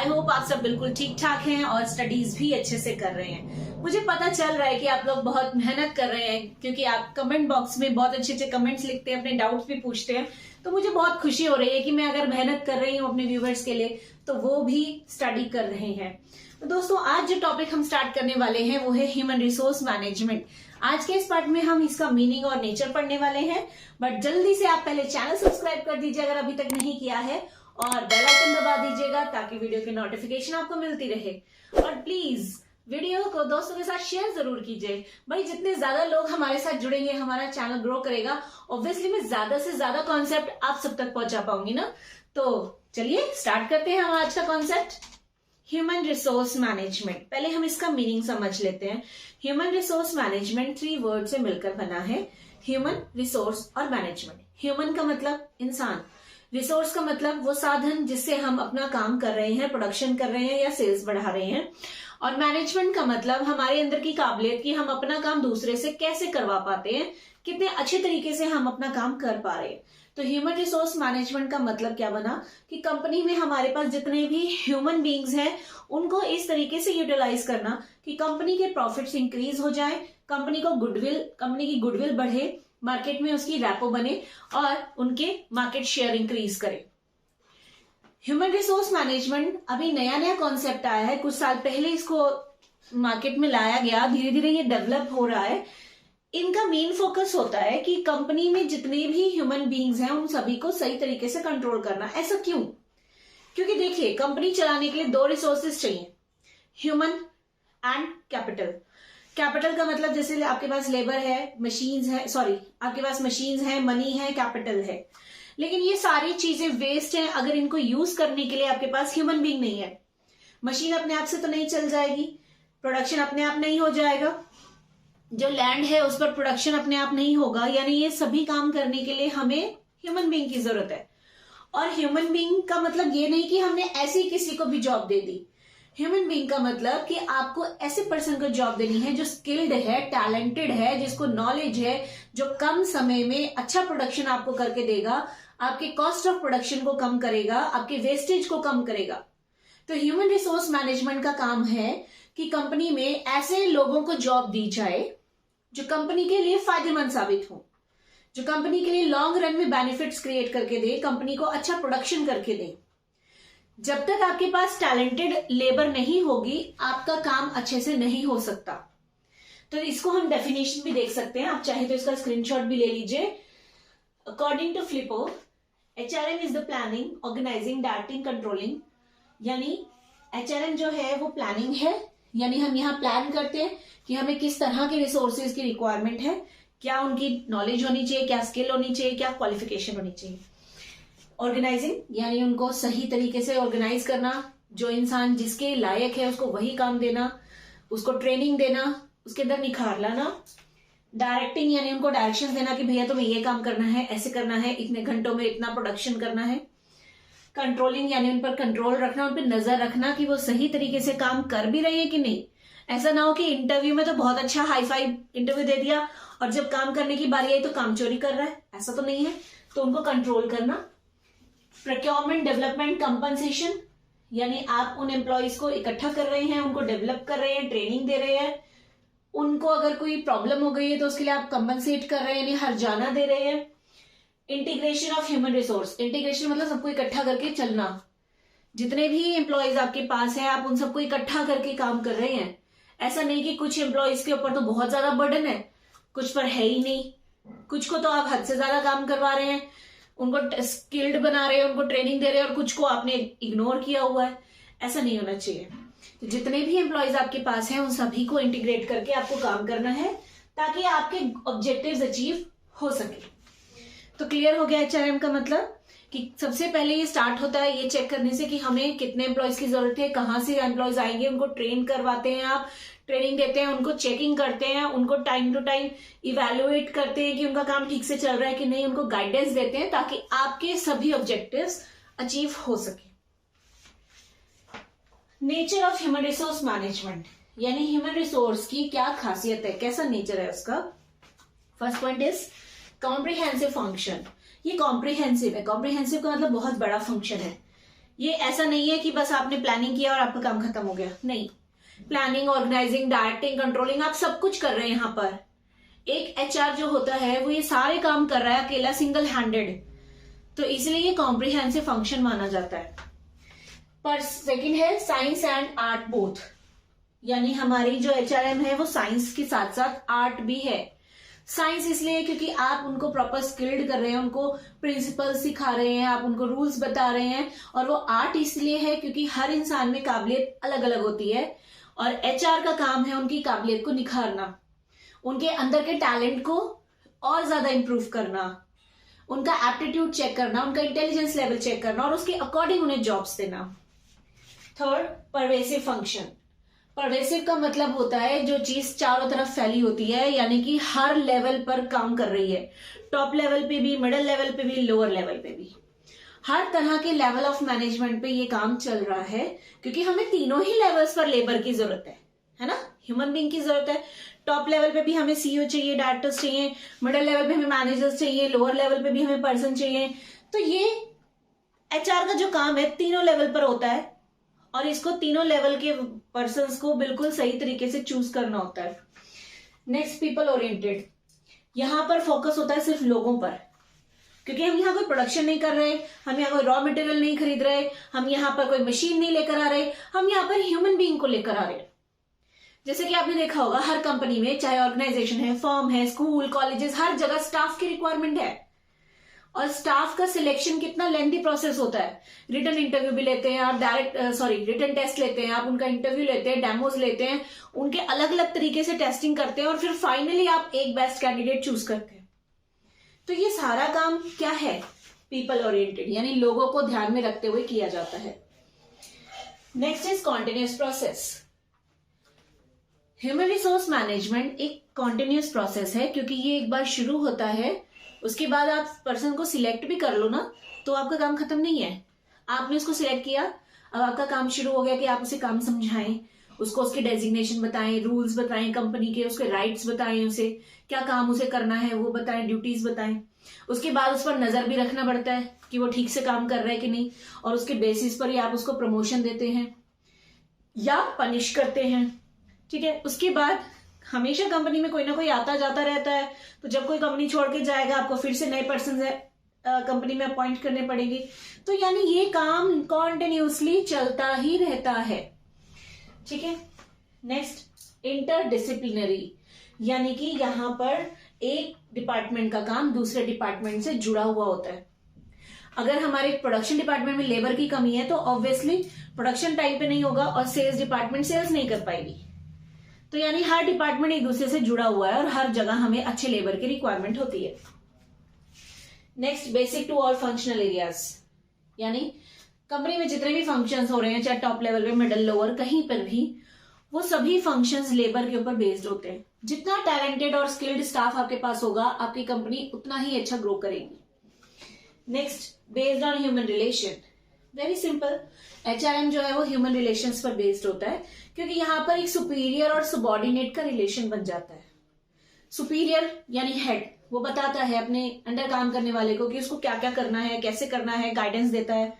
I hope आप सब बिल्कुल ठीक ठाक हैं और स्टडीज भी अच्छे से कर रहे हैं। मुझे पता चल रहा है कि आप लोग बहुत मेहनत कर रहे हैं, क्योंकि आप कमेंट बॉक्स में बहुत अच्छे अच्छे कमेंट्स लिखते हैं, अपने डाउट्स भी पूछते हैं। तो मुझे बहुत खुशी हो रही है कि मैं अगर मेहनत कर रही हूँ अपने व्यूवर्स के लिए तो वो भी स्टडी कर रहे हैं। तो दोस्तों, आज जो टॉपिक हम स्टार्ट करने वाले हैं वो है ह्यूमन रिसोर्स मैनेजमेंट। आज के इस पार्ट में हम इसका मीनिंग और नेचर पढ़ने वाले हैं, बट जल्दी से आप पहले चैनल सब्सक्राइब कर दीजिए अगर अभी तक नहीं किया है, और बेल आइकन दबा दीजिएगा ताकि वीडियो की नोटिफिकेशन आपको मिलती रहे। और प्लीज वीडियो को दोस्तों के साथ शेयर जरूर कीजिए। भाई, जितने ज्यादा लोग हमारे साथ जुड़ेंगे हमारा चैनल ग्रो करेगा। ऑब्वियसली मैं ज्यादा से ज्यादा कॉन्सेप्ट आप सब तक पहुंचा पाऊंगी ना। तो चलिए स्टार्ट करते हैं हम आज का कॉन्सेप्ट, ह्यूमन रिसोर्स मैनेजमेंट। पहले हम इसका मीनिंग समझ लेते हैं। ह्यूमन रिसोर्स मैनेजमेंट 3 वर्ड से मिलकर बना है, ह्यूमन, रिसोर्स और मैनेजमेंट। ह्यूमन का मतलब इंसान, रिसोर्स का मतलब वो साधन जिससे हम अपना काम कर रहे हैं, प्रोडक्शन कर रहे हैं या सेल्स बढ़ा रहे हैं, और मैनेजमेंट का मतलब हमारे अंदर की काबिलियत कि हम अपना काम दूसरे से कैसे करवा पाते हैं, कितने अच्छे तरीके से हम अपना काम कर पा रहे हैं। तो ह्यूमन रिसोर्स मैनेजमेंट का मतलब क्या बना कि कंपनी में हमारे पास जितने भी ह्यूमन बींग्स हैं उनको इस तरीके से यूटिलाइज करना कि कंपनी के प्रॉफिट्स इंक्रीज हो जाए, कंपनी की गुडविल बढ़े, मार्केट में उसकी रैपो बने और उनके मार्केट शेयर इंक्रीज करे। ह्यूमन रिसोर्स मैनेजमेंट अभी नया नया कॉन्सेप्ट आया है, कुछ साल पहले इसको मार्केट में लाया गया, धीरे धीरे ये डेवलप हो रहा है। इनका मेन फोकस होता है कि कंपनी में जितने भी ह्यूमन बीइंग्स हैं उन सभी को सही तरीके से कंट्रोल करना। ऐसा क्यों? क्योंकि देखिए, कंपनी चलाने के लिए 2 रिसोर्सेज चाहिए, ह्यूमन एंड कैपिटल। कैपिटल का मतलब जैसे आपके पास लेबर है, मशीन्स है, आपके पास मशीन्स है, मनी है, कैपिटल है। लेकिन ये सारी चीजें वेस्ट हैं अगर इनको यूज करने के लिए आपके पास ह्यूमन बीइंग नहीं है। मशीन अपने आप से तो नहीं चल जाएगी, प्रोडक्शन अपने आप नहीं हो जाएगा, जो लैंड है उस पर प्रोडक्शन अपने आप नहीं होगा। यानी ये सभी काम करने के लिए हमें ह्यूमन बीइंग की जरूरत है। और ह्यूमन बीइंग का मतलब ये नहीं कि हमने ऐसे ही किसी को भी जॉब दे दी। ह्यूमन बीइंग का मतलब कि आपको ऐसे पर्सन को जॉब देनी है जो स्किल्ड है, टैलेंटेड है, जिसको नॉलेज है, जो कम समय में अच्छा प्रोडक्शन आपको करके देगा, आपके कॉस्ट ऑफ प्रोडक्शन को कम करेगा, आपके वेस्टेज को कम करेगा। तो ह्यूमन रिसोर्स मैनेजमेंट का काम है कि कंपनी में ऐसे लोगों को जॉब दी जाए जो कंपनी के लिए फायदेमंद साबित हो, जो कंपनी के लिए लॉन्ग रन में बेनिफिट्स क्रिएट करके दे, कंपनी को अच्छा प्रोडक्शन करके दे। जब तक आपके पास टैलेंटेड लेबर नहीं होगी आपका काम अच्छे से नहीं हो सकता। तो इसको हम डेफिनेशन भी देख सकते हैं, आप चाहे तो इसका स्क्रीनशॉट भी ले लीजिए। According to Flippo, HRM is the planning, organizing, directing, controlling. यानी HRM जो है वो प्लानिंग है, यानी हम यहाँ प्लान करते हैं कि हमें किस तरह के रिसोर्सेज की रिक्वायरमेंट है, क्या उनकी नॉलेज होनी चाहिए, क्या स्किल होनी चाहिए, क्या क्वालिफिकेशन होनी चाहिए। ऑर्गेनाइजिंग यानी उनको सही तरीके से ऑर्गेनाइज करना, जो इंसान जिसके लायक है उसको वही काम देना, उसको ट्रेनिंग देना, उसके अंदर निखार लाना। डायरेक्टिंग यानी उनको डायरेक्शन देना कि भैया तुम्हें ये काम करना है, ऐसे करना है, इतने घंटों में इतना प्रोडक्शन करना है। कंट्रोलिंग यानी उन पर कंट्रोल रखना, उन पर नजर रखना कि वो सही तरीके से काम कर भी रहे हैं कि नहीं। ऐसा ना हो कि इंटरव्यू में तो बहुत अच्छा हाई फाई इंटरव्यू दे दिया और जब काम करने की बारी आई तो काम चोरी कर रहा है, ऐसा तो नहीं है। तो उनको कंट्रोल करना। प्रोक्योरमेंट, डेवलपमेंट, कंपनसेशन यानी आप उन एम्प्लॉयज को इकट्ठा कर रहे हैं, उनको डेवलप कर रहे हैं, ट्रेनिंग दे रहे हैं, उनको अगर कोई प्रॉब्लम हो गई है तो उसके लिए आप कंपनसेट कर रहे हैं, यानी हर्जाना दे रहे हैं। Integration of human resource, integration मतलब सबको इकट्ठा करके चलना। जितने भी एम्प्लॉयज आपके पास है आप उन सबको इकट्ठा करके काम कर रहे हैं। ऐसा नहीं कि कुछ एम्प्लॉयज के ऊपर तो बहुत ज्यादा बर्डन है, कुछ पर है ही नहीं, कुछ को तो आप हद से ज्यादा काम करवा रहे हैं, उनको स्किल्ड बना रहे हैं, उनको ट्रेनिंग दे रहे हैं, और कुछ को आपने इग्नोर किया हुआ है। ऐसा नहीं होना चाहिए। तो जितने भी एम्प्लॉयज आपके पास हैं उन सभी को इंटीग्रेट करके आपको काम करना है ताकि आपके ऑब्जेक्टिव्स अचीव हो सके। तो क्लियर हो गया HRM का मतलब कि सबसे पहले ये स्टार्ट होता है ये चेक करने से कि हमें कितने एम्प्लॉयज की जरूरत है, कहाँ से एम्प्लॉयज आएंगे, उनको ट्रेन करवाते हैं, आप ट्रेनिंग देते हैं, उनको चेकिंग करते हैं, उनको टाइम टू टाइम इवेल्युएट करते हैं कि उनका काम ठीक से चल रहा है कि नहीं, उनको गाइडेंस देते हैं ताकि आपके सभी ऑब्जेक्टिव्स अचीव हो सके। Nature of human resource management यानी ह्यूमन रिसोर्स की क्या खासियत है, कैसा नेचर है उसका। First point is comprehensive function. ये कॉम्प्रिहेंसिव है, कॉम्प्रिहेंसिव का मतलब बहुत बड़ा फंक्शन है। ये ऐसा नहीं है कि बस आपने प्लानिंग किया और आपका काम खत्म हो गया, नहीं। प्लानिंग, ऑर्गेनाइजिंग, डायरेक्टिंग, कंट्रोलिंग, आप सब कुछ कर रहे हैं यहाँ पर। एक एचआर जो होता है वो ये सारे काम कर रहा है अकेला, सिंगल हैंडेड, तो इसलिए ये कॉम्प्रिहेंसिव फंक्शन माना जाता है। पर सेकंड है साइंस एंड आर्ट बोथ, यानी हमारी जो एचआरएम है वो साइंस के साथ साथ आर्ट भी है। साइंस इसलिए क्योंकि आप उनको प्रॉपर स्किल्ड कर रहे हैं, उनको प्रिंसिपल सिखा रहे हैं, आप उनको रूल्स बता रहे हैं। और वो आर्ट इसलिए है क्योंकि हर इंसान में काबिलियत अलग अलग होती है और एचआर का काम है उनकी काबिलियत को निखारना, उनके अंदर के टैलेंट को और ज्यादा इंप्रूव करना, उनका एप्टीट्यूड चेक करना, उनका इंटेलिजेंस लेवल चेक करना और उसके अकॉर्डिंग उन्हें जॉब्स देना। Third, pervasive function. परवेसिव का मतलब होता है जो चीज चारों तरफ फैली होती है, यानी कि हर लेवल पर काम कर रही है, टॉप लेवल पे भी, मिडिल लेवल पे भी, लोअर लेवल पे भी। हर तरह के लेवल ऑफ मैनेजमेंट पे ये काम चल रहा है क्योंकि हमें तीनों ही लेवल्स पर लेबर की जरूरत है ना, ह्यूमन बीइंग की जरूरत है। टॉप लेवल पे भी हमें सीईओ चाहिए, डायरेक्टर्स चाहिए, मिडिल लेवल पे हमें मैनेजर्स चाहिए, लोअर लेवल पे भी हमें पर्सन चाहिए। तो ये एचआर का जो काम है तीनों लेवल पर होता है और इसको तीनों लेवल के पर्सन्स को बिल्कुल सही तरीके से चूज करना होता है। Next, people oriented. यहां पर फोकस होता है सिर्फ लोगों पर, क्योंकि हम यहाँ कोई प्रोडक्शन नहीं कर रहे, हम यहाँ कोई रॉ मटेरियल नहीं खरीद रहे, हम यहाँ पर कोई मशीन नहीं लेकर आ रहे, हम यहाँ पर ह्यूमन बीइंग को लेकर आ रहे। जैसे कि आपने देखा होगा हर कंपनी में, चाहे ऑर्गेनाइजेशन है, फर्म है, स्कूल, कॉलेजेस, हर जगह स्टाफ की रिक्वायरमेंट है। और स्टाफ का सिलेक्शन कितना लेंथी प्रोसेस होता है। रिटन इंटरव्यू भी लेते हैं आप, रिटन टेस्ट लेते हैं आप, उनका इंटरव्यू लेते हैं, डेमोज लेते हैं, उनके अलग अलग तरीके से टेस्टिंग करते हैं और फिर फाइनली आप एक बेस्ट कैंडिडेट चूज करते हैं। तो ये सारा काम क्या है? पीपल ओरिएंटेड, यानी लोगों को ध्यान में रखते हुए किया जाता है। Next is continuous process. Human resource management एक कॉन्टिन्यूस प्रोसेस है, क्योंकि ये एक बार शुरू होता है, उसके बाद आप पर्सन को सिलेक्ट भी कर लो ना तो आपका काम खत्म नहीं है। आपने उसको सिलेक्ट किया, अब आपका काम शुरू हो गया कि आप उसे काम समझाएं, उसको उसके डेजिग्नेशन बताएं, रूल्स बताएं कंपनी के, उसके राइट्स बताएं, उसे क्या काम उसे करना है वो बताएं, ड्यूटीज बताएं। उसके बाद उस पर नजर भी रखना पड़ता है कि वो ठीक से काम कर रहा है कि नहीं, और उसके बेसिस पर ही आप उसको प्रमोशन देते हैं या पनिश करते हैं। ठीक है, उसके बाद हमेशा कंपनी में कोई ना कोई आता जाता रहता है, तो जब कोई कंपनी छोड़ के जाएगा आपको फिर से नए पर्सन कंपनी में अपॉइंट करने पड़ेंगे। तो यानी ये काम कॉन्टिन्यूसली चलता ही रहता है। ठीक है, नेक्स्ट इंटरडिसिप्लिनरी, यानी कि यहां पर एक डिपार्टमेंट का काम दूसरे डिपार्टमेंट से जुड़ा हुआ होता है। अगर हमारे प्रोडक्शन डिपार्टमेंट में लेबर की कमी है तो ऑब्वियसली प्रोडक्शन टाइम पे नहीं होगा और सेल्स डिपार्टमेंट सेल्स नहीं कर पाएगी। तो यानी हर डिपार्टमेंट एक दूसरे से जुड़ा हुआ है और हर जगह हमें अच्छे लेबर की रिक्वायरमेंट होती है। Next, basic to all functional areas, यानी कंपनी में जितने भी फंक्शंस हो रहे हैं, चाहे टॉप लेवल पे, मिडिल, लोअर, कहीं पर भी, वो सभी फंक्शंस लेबर के ऊपर बेस्ड होते हैं। जितना टैलेंटेड और स्किल्ड स्टाफ आपके पास होगा, आपकी कंपनी उतना ही अच्छा ग्रो करेगी। Next, based on human relation. Very simple, HRM जो है वो ह्यूमन रिलेशंस पर बेस्ड होता है, क्योंकि यहाँ पर एक सुपीरियर और सबॉर्डिनेट का रिलेशन बन जाता है। सुपीरियर यानी हेड, वो बताता है अपने अंडर काम करने वाले को कि उसको क्या क्या करना है, कैसे करना है, गाइडेंस देता है।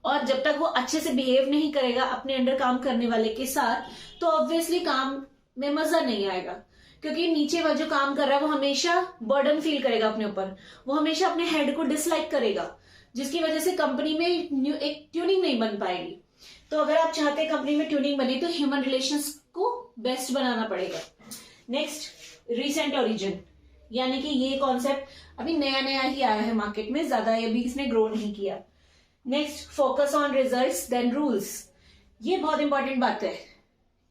और जब तक वो अच्छे से बिहेव नहीं करेगा अपने अंडर काम करने वाले के साथ, तो ऑब्वियसली काम में मजा नहीं आएगा, क्योंकि नीचे वाला जो काम कर रहा है वो हमेशा बर्डन फील करेगा अपने ऊपर, वो हमेशा अपने हेड को डिसलाइक करेगा, जिसकी वजह से कंपनी में एक ट्यूनिंग नहीं बन पाएगी। तो अगर आप चाहते हैं कंपनी में ट्यूनिंग बने तो ह्यूमन रिलेशंस को बेस्ट बनाना पड़ेगा। नेक्स्ट, रीसेंट ओरिजिन, यानी कि ये कॉन्सेप्ट अभी नया नया ही आया है मार्केट में, ज्यादा अभी इसने ग्रो नहीं किया। Next, focus on results than rules. ये बहुत इंपॉर्टेंट बात है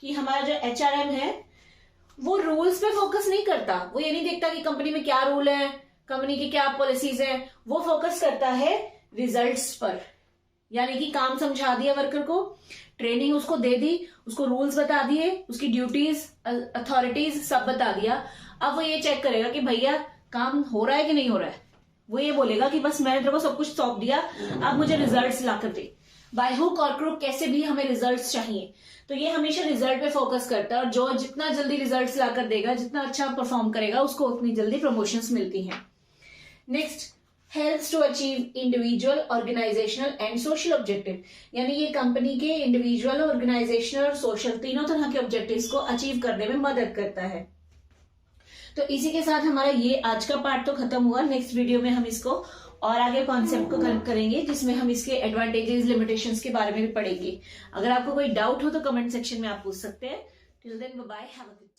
कि हमारा जो एचआरएम है वो रूल्स पे फोकस नहीं करता। वो ये नहीं देखता कि कंपनी में क्या रूल है, कंपनी की क्या पॉलिसीज है, वो फोकस करता है रिजल्ट्स पर। यानी कि काम समझा दिया वर्कर को, ट्रेनिंग उसको दे दी, उसको रूल्स बता दिए, उसकी ड्यूटीज, अथॉरिटीज सब बता दिया। अब वो ये चेक करेगा कि भैया काम हो रहा है कि नहीं हो रहा है। वो ये बोलेगा कि बस मैंने तेरे को सब कुछ सौंप दिया, अब मुझे रिजल्ट्स ला कर दे। बाय हुक और क्रुक कैसे भी हमें रिजल्ट्स चाहिए, तो ये हमेशा रिजल्ट पे फोकस करता है, और जो जितना जल्दी रिजल्ट्स लाकर देगा, जितना अच्छा परफॉर्म करेगा, उसको उतनी जल्दी प्रमोशंस मिलती हैं। Next, helps to achieve individual, organisational and social objective, यानी ये कंपनी के इंडिविजुअल, ऑर्गेनाइजेशनल और सोशल तीनों तरह के ऑब्जेक्टिव्स को अचीव करने में मदद करता है। तो इसी के साथ हमारा ये आज का पार्ट तो खत्म हुआ। नेक्स्ट वीडियो में हम इसको और आगे कॉन्सेप्ट को कनेक्ट करेंगे, जिसमें हम इसके एडवांटेजेस, लिमिटेशंस के बारे में भी पढ़ेंगे। अगर आपको कोई डाउट हो तो कमेंट सेक्शन में आप पूछ सकते हैं। Till then bye bye, have a good day.